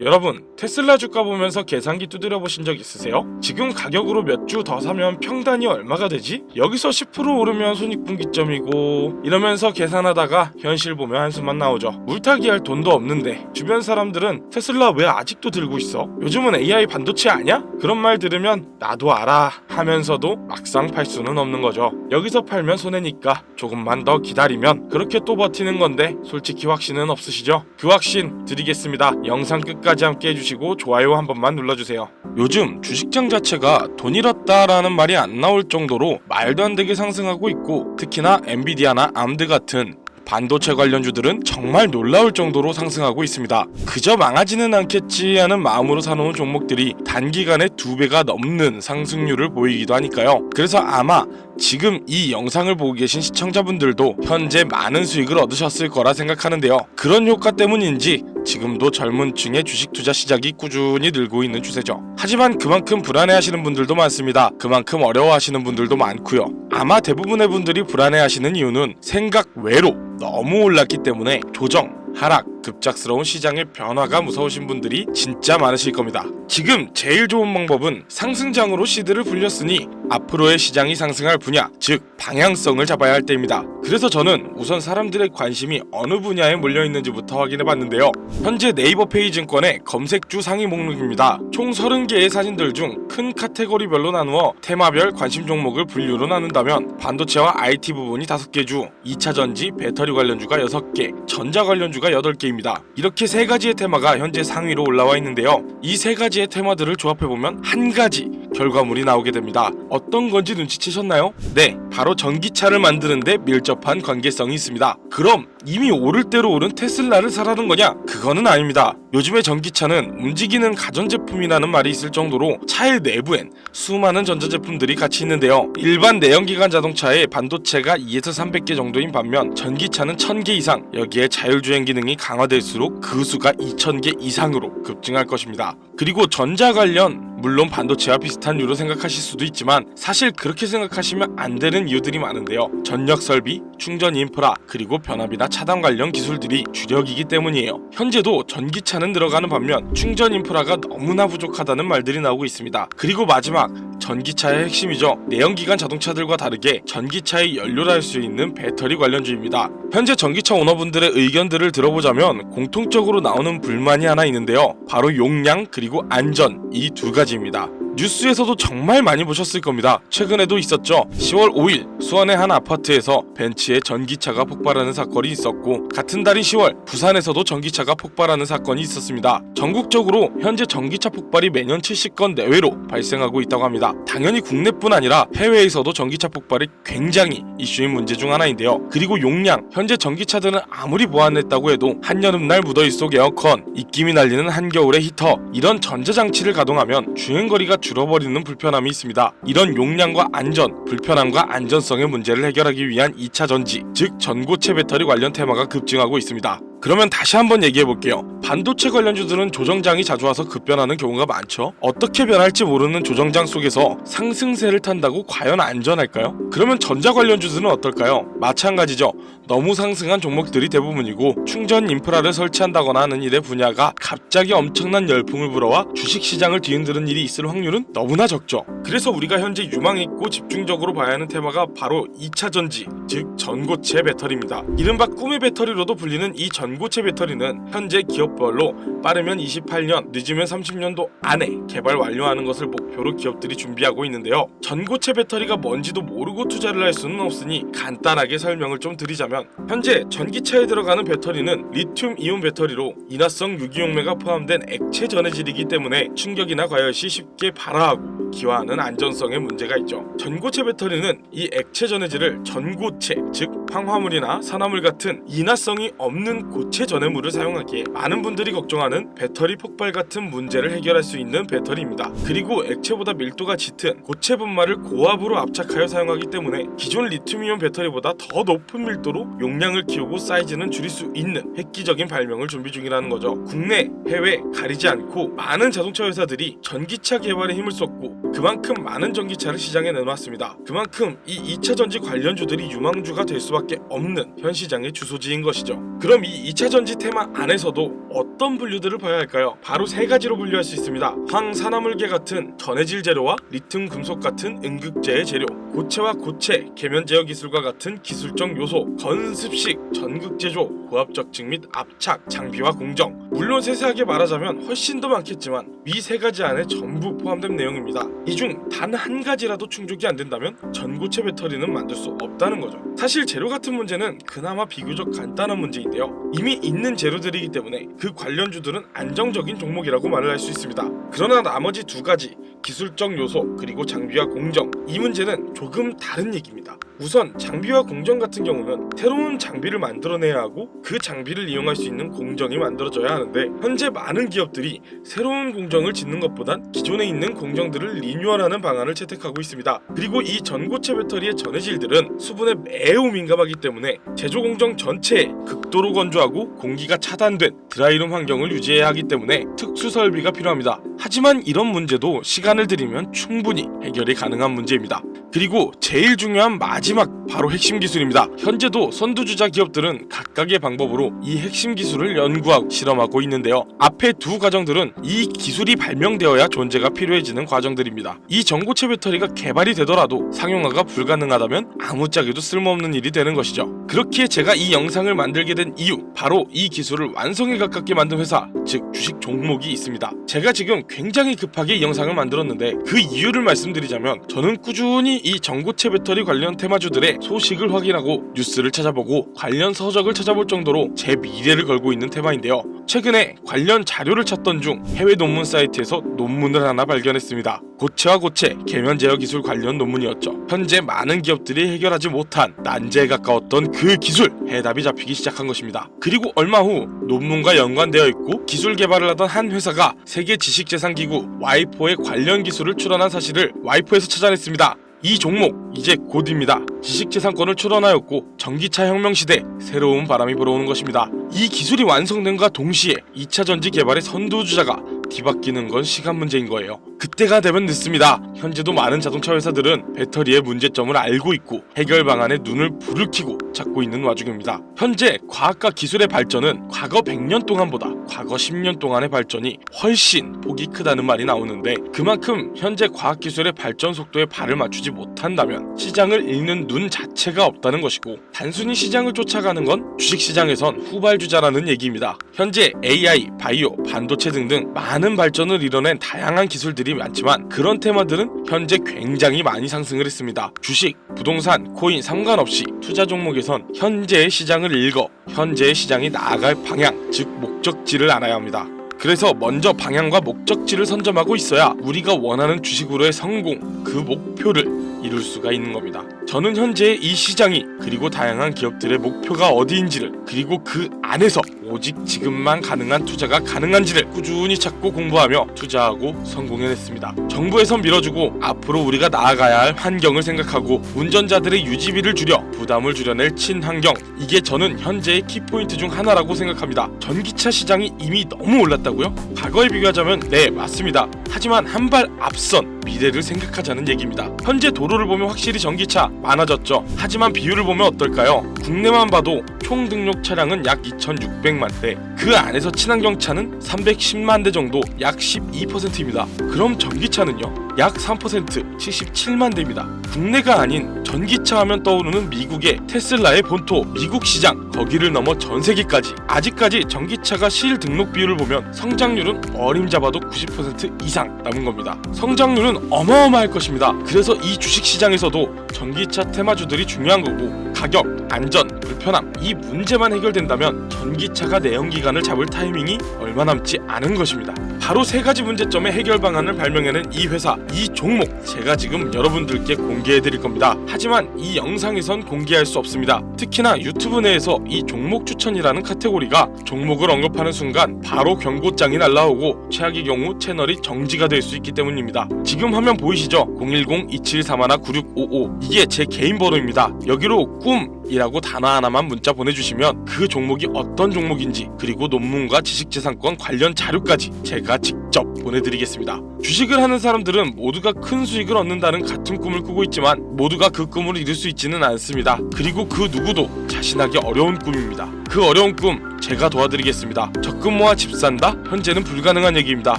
여러분, 테슬라 주가 보면서 계산기 두드려 보신 적 있으세요? 지금 가격으로 몇 주 더 사면 평단이 얼마가 되지? 여기서 10% 오르면 손익분기점이고 이러면서 계산하다가 현실 보면 한숨만 나오죠. 물타기 할 돈도 없는데 주변 사람들은 테슬라 왜 아직도 들고 있어? 요즘은 AI 반도체 아냐? 그런 말 들으면 나도 알아 하면서도 막상 팔 수는 없는 거죠. 여기서 팔면 손해니까 조금만 더 기다리면 그렇게 또 버티는 건데 솔직히 확신은 없으시죠? 그 확신 드리겠습니다. 영상 끝까지 함께 해주시고 좋아요 한 번만 눌러주세요. 요즘 주식장 자체가 돈 잃었다라는 말이 안 나올 정도로 말도 안 되게 상승하고 있고, 특히나 엔비디아나 암드 같은 반도체 관련주들은 정말 놀라울 정도로 상승하고 있습니다. 그저 망하지는 않겠지 하는 마음으로 사놓은 종목들이 단기간에 2배가 넘는 상승률을 보이기도 하니까요. 그래서 아마 지금 이 영상을 보고 계신 시청자분들도 현재 많은 수익을 얻으셨을 거라 생각하는데요. 그런 효과 때문인지 지금도 젊은 층의 주식 투자 시작이 꾸준히 늘고 있는 추세죠. 하지만 그만큼 불안해하시는 분들도 많습니다. 그만큼 어려워하시는 분들도 많고요. 아마 대부분의 분들이 불안해하시는 이유는 생각 외로 너무 올랐기 때문에 조정, 하락, 급작스러운 시장의 변화가 무서우신 분들이 진짜 많으실 겁니다. 지금 제일 좋은 방법은 상승장으로 시드를 불렸으니 앞으로의 시장이 상승할 분야, 즉 방향성을 잡아야 할 때입니다. 그래서 저는 우선 사람들의 관심이 어느 분야에 몰려있는지부터 확인해봤는데요. 현재 네이버 페이증권의 검색주 상위 목록입니다. 총 30개의 사진들 중 큰 카테고리별로 나누어 테마별 관심 종목을 분류로 나눈다면 반도체와 IT 부분이 5개 주, 2차전지, 배터리 관련주가 6개, 전자 관련주가 8개입니다. 이렇게 3가지의 테마가 현재 상위로 올라와 있는데요. 이 3가지의 테마들을 조합해보면 한 가지 결과물이 나오게 됩니다. 어떤 건지 눈치채셨나요? 네, 바로 전기차를 만드는데 밀접한 관계성이 있습니다. 그럼 이미 오를 대로 오른 테슬라를 사라는 거냐? 그거는 아닙니다. 요즘의 전기차는 움직이는 가전제품이라는 말이 있을 정도로 차의 내부엔 수많은 전자제품들이 같이 있는데요. 일반 내연기관 자동차의 반도체가 2에서 300개 정도인 반면 전기차는 1000개 이상, 여기에 자율주행 기능이 강화될수록 그 수가 2000개 이상으로 급증할 것입니다. 그리고 전자 관련, 물론 반도체와 비슷한 류로 생각하실 수도 있지만 사실 그렇게 생각하시면 안 되는 이유들이 많은데요. 전력 설비, 충전 인프라, 그리고 변압이나 차단 관련 기술들이 주력이기 때문이에요. 현재도 전기차는 늘어가는 반면 충전 인프라가 너무나 부족하다는 말들이 나오고 있습니다. 그리고 마지막, 전기차의 핵심이죠. 내연기관 자동차들과 다르게 전기차의 연료라 할 수 있는 배터리 관련주입니다. 현재 전기차 오너분들의 의견들을 들어보자면 공통적으로 나오는 불만이 하나 있는데요. 바로 용량 그리고 안전, 이 2가지입니다. 뉴스에서도 정말 많이 보셨을 겁니다. 최근에도 있었죠. 10월 5일 수원의 한 아파트에서 벤츠의 전기차가 폭발하는 사건이 있었고, 같은 달인 10월 부산에서도 전기차가 폭발하는 사건이 있었습니다. 전국적으로 현재 전기차 폭발이 매년 70건 내외로 발생하고 있다고 합니다. 당연히 국내뿐 아니라 해외에서도 전기차 폭발이 굉장히 이슈인 문제 중 하나인데요. 그리고 용량, 현재 전기차들은 아무리 보완했다고 해도 한여름날 무더위 속 에어컨, 입김이 날리는 한겨울의 히터, 이런 전자장치를 가동하면 주행거리가 줄어버리는 불편함이 있습니다. 이런 용량과 안전, 불편함과 안전성의 문제를 해결하기 위한 2차전지, 즉 전고체 배터리 관련 테마가 급증하고 있습니다. 그러면 다시 한번 얘기해볼게요. 반도체 관련주들은 조정장이 자주 와서 급변하는 경우가 많죠. 어떻게 변할지 모르는 조정장 속에서 상승세를 탄다고 과연 안전할까요? 그러면 전자 관련주들은 어떨까요? 마찬가지죠. 너무 상승한 종목들이 대부분이고, 충전 인프라를 설치한다거나 하는 일의 분야가 갑자기 엄청난 열풍을 불어와 주식시장을 뒤흔드는 일이 있을 확률은 너무나 적죠. 그래서 우리가 현재 유망있고 집중적으로 봐야 하는 테마가 바로 2차전지, 즉 전고체 배터리입니다. 이른바 꿈의 배터리로도 불리는 이 전고체 배터리는 현재 기업별로 빠르면 28년, 늦으면 30년도 안에 개발 완료하는 것을 목표로 기업들이 준비하고 있는데요. 전고체 배터리가 뭔지도 모르고 투자를 할 수는 없으니 간단하게 설명을 좀 드리자면, 현재 전기차에 들어가는 배터리는 리튬 이온 배터리로 인화성 유기용매가 포함된 액체 전해질이기 때문에 충격이나 과열 시 쉽게 발화하고 기화하는 안전성에 문제가 있죠. 전고체 배터리는 이 액체 전해질을 전고체, 즉 황화물이나 산화물 같은 인화성이 없는 고체 전해물을 사용하기에 많은 분들이 걱정하는 배터리 폭발 같은 문제를 해결할 수 있는 배터리입니다. 그리고 액체보다 밀도가 짙은 고체 분말을 고압으로 압착하여 사용하기 때문에 기존 리튬이온 배터리보다 더 높은 밀도로 용량을 키우고 사이즈는 줄일 수 있는 획기적인 발명을 준비 중이라는 거죠. 국내, 해외 가리지 않고 많은 자동차 회사들이 전기차 개발에 힘을 쏟고 그만큼 많은 전기차를 시장에 내놓았습니다. 그만큼 이 2차전지 관련주들이 유망주가 될 수밖에 없는 현 시장의 주소지인 것이죠. 그럼 이 2차전지 테마 안에서도 어떤 분류들을 봐야 할까요? 바로 세 가지로 분류할 수 있습니다. 황산화물계 같은 전해질 재료와 리튬 금속 같은 음극재의 재료, 고체와 고체, 계면 제어 기술과 같은 기술적 요소, 건습식, 전극 제조, 고압 적증 및 압착, 장비와 공정. 물론 세세하게 말하자면 훨씬 더 많겠지만 위 세 가지 안에 전부 포함된 내용입니다. 이 중 단 한 가지라도 충족이 안 된다면 전고체 배터리는 만들 수 없다는 거죠. 사실 재료 같은 문제는 그나마 비교적 간단한 문제인데요. 이미 있는 재료들이기 때문에 그 관련주들은 안정적인 종목이라고 말을 할 수 있습니다. 그러나 나머지 두 가지, 기술적 요소 그리고 장비와 공정, 이 문제는 조금 다른 얘기입니다. 우선 장비와 공정 같은 경우는 새로운 장비를 만들어내야 하고 그 장비를 이용할 수 있는 공정이 만들어져야 하는데, 현재 많은 기업들이 새로운 공정을 짓는 것보단 기존에 있는 공정들을 리뉴얼하는 방안을 채택하고 있습니다. 그리고 이 전고체 배터리의 전해질들은 수분에 매우 민감하기 때문에 제조 공정 전체에 극도로 건조하고 공기가 차단된 드라이룸 환경을 유지해야 하기 때문에 특수 설비가 필요합니다. 하지만 이런 문제도 시간을 들이면 충분히 해결이 가능한 문제입니다. 그리고 제일 중요한 마지막, 바로 핵심 기술입니다. 현재도 선두주자 기업들은 각각의 방법으로 이 핵심 기술을 연구하고 실험하고 있는데요. 앞에 두 과정들은 이 기술이 발명되어야 존재가 필요해지는 과정들입니다. 이 전고체 배터리가 개발이 되더라도 상용화가 불가능하다면 아무짝에도 쓸모없는 일이 되는 것이죠. 그렇기에 제가 이 영상을 만들게 된 이유, 바로 이 기술을 완성에 가깝게 만든 회사, 즉 주식 종목이 있습니다. 제가 지금 굉장히 급하게 이 영상을 만들었는데 그 이유를 말씀드리자면, 저는 꾸준히 이 전고체 배터리 관련 테마주들의 소식을 확인하고 뉴스를 찾아보고 관련 서적을 찾아볼 정도로 제 미래를 걸고 있는 테마인데요. 최근에 관련 자료를 찾던 중 해외 논문 사이트에서 논문을 하나 발견했습니다. 고체와 고체, 계면 제어 기술 관련 논문이었죠. 현재 많은 기업들이 해결하지 못한 난제에 가까웠던 그 기술, 해답이 잡히기 시작한 것입니다. 그리고 얼마 후 논문과 연관되어 있고 기술 개발을 하던 한 회사가 세계 지식재산기구 와이포의 관련 기술을 출원한 사실을 와이포에서 찾아냈습니다. 이 종목 이제 곧입니다. 지식재산권을 출원하였고 전기차 혁명시대 새로운 바람이 불어오는 것입니다. 이 기술이 완성된과 동시에 2차 전지 개발의 선두주자가 뒤바뀌는 건 시간 문제인 거예요. 그때가 되면 늦습니다. 현재도 많은 자동차 회사들은 배터리의 문제점을 알고 있고 해결 방안에 눈을 불을 켜고 찾고 있는 와중입니다. 현재 과학과 기술의 발전은 과거 100년 동안보다 과거 10년 동안의 발전이 훨씬 폭이 크다는 말이 나오는데, 그만큼 현재 과학기술의 발전 속도에 발을 맞추지 못한다면 시장을 읽는 눈 자체가 없다는 것이고, 단순히 시장을 쫓아가는 건 주식시장에선 후발주자라는 얘기입니다. 현재 AI, 바이오, 반도체 등등 많은 발전을 이뤄낸 다양한 기술들이 많지만 그런 테마들은 현재 굉장히 많이 상승을 했습니다. 주식, 부동산, 코인 상관없이 투자 종목에선 현재의 시장을 읽어 현재의 시장이 나아갈 방향, 즉 목적지를 알아야 합니다. 그래서 먼저 방향과 목적지를 선점하고 있어야 우리가 원하는 주식으로의 성공, 그 목표를 이룰 수가 있는 겁니다. 저는 현재 이 시장이, 그리고 다양한 기업들의 목표가 어디인지를, 그리고 그 안에서 오직 지금만 가능한 투자가 가능한지를 꾸준히 찾고 공부하며 투자하고 성공해냈습니다. 정부에선 밀어주고 앞으로 우리가 나아가야 할 환경을 생각하고 운전자들의 유지비를 줄여 부담을 줄여낼 친환경, 이게 저는 현재의 키포인트 중 하나라고 생각합니다. 전기차 시장이 이미 너무 올랐다고요? 과거에 비교하자면 네, 맞습니다. 하지만 한 발 앞선 미래를 생각하자는 얘기입니다. 현재 도로를 보면 확실히 전기차 많아졌죠. 하지만 비율을 보면 어떨까요? 국내만 봐도 총 등록 차량은 약 2,600만 대, 그 안에서 친환경차는 310만 대 정도, 약 12%입니다. 그럼 전기차는요? 약 3%, 77만 대입니다. 국내가 아닌 전기차 하면 떠오르는 미국의 테슬라의 본토, 미국 시장, 거기를 넘어 전 세계까지 아직까지 전기차가 실 등록 비율을 보면 성장률은 어림잡아도 90% 이상 남은 겁니다. 성장률은 어마어마할 것입니다. 그래서 이 주식시장에서도 전기차 테마주들이 중요한 거고, 가격, 안전, 불편함, 이 문제만 해결된다면 전기차가 내연기관을 잡을 타이밍이 얼마 남지 않은 것입니다. 바로 세 가지 문제점의 해결 방안을 발명해낸 이 회사, 이 종목, 제가 지금 여러분들께 공개해드릴 겁니다. 하지만 이 영상에선 공개할 수 없습니다. 특히나 유튜브 내에서 이 종목 추천이라는 카테고리가 종목을 언급하는 순간 바로 경고장이 날라오고 최악의 경우 채널이 정지가 될 수 있기 때문입니다. 지금 화면 보이시죠? 010-2731-9655, 이게 제 개인 번호입니다. 여기로 꿈, 이라고 단어 하나만 문자 보내주시면 그 종목이 어떤 종목인지 그리고 논문과 지식재산권 관련 자료까지 제가 직접 보내드리겠습니다. 주식을 하는 사람들은 모두가 큰 수익을 얻는다는 같은 꿈을 꾸고 있지만 모두가 그 꿈을 이룰 수 있지는 않습니다. 그리고 그 누구도 자신하기 어려운 꿈입니다. 그 어려운 꿈 제가 도와드리겠습니다. 적금 모아 집 산다? 현재는 불가능한 얘기입니다.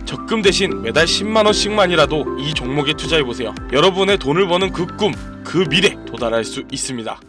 적금 대신 매달 10만원씩만이라도 이 종목에 투자해보세요. 여러분의 돈을 버는 그 꿈, 그 미래 도달할 수 있습니다.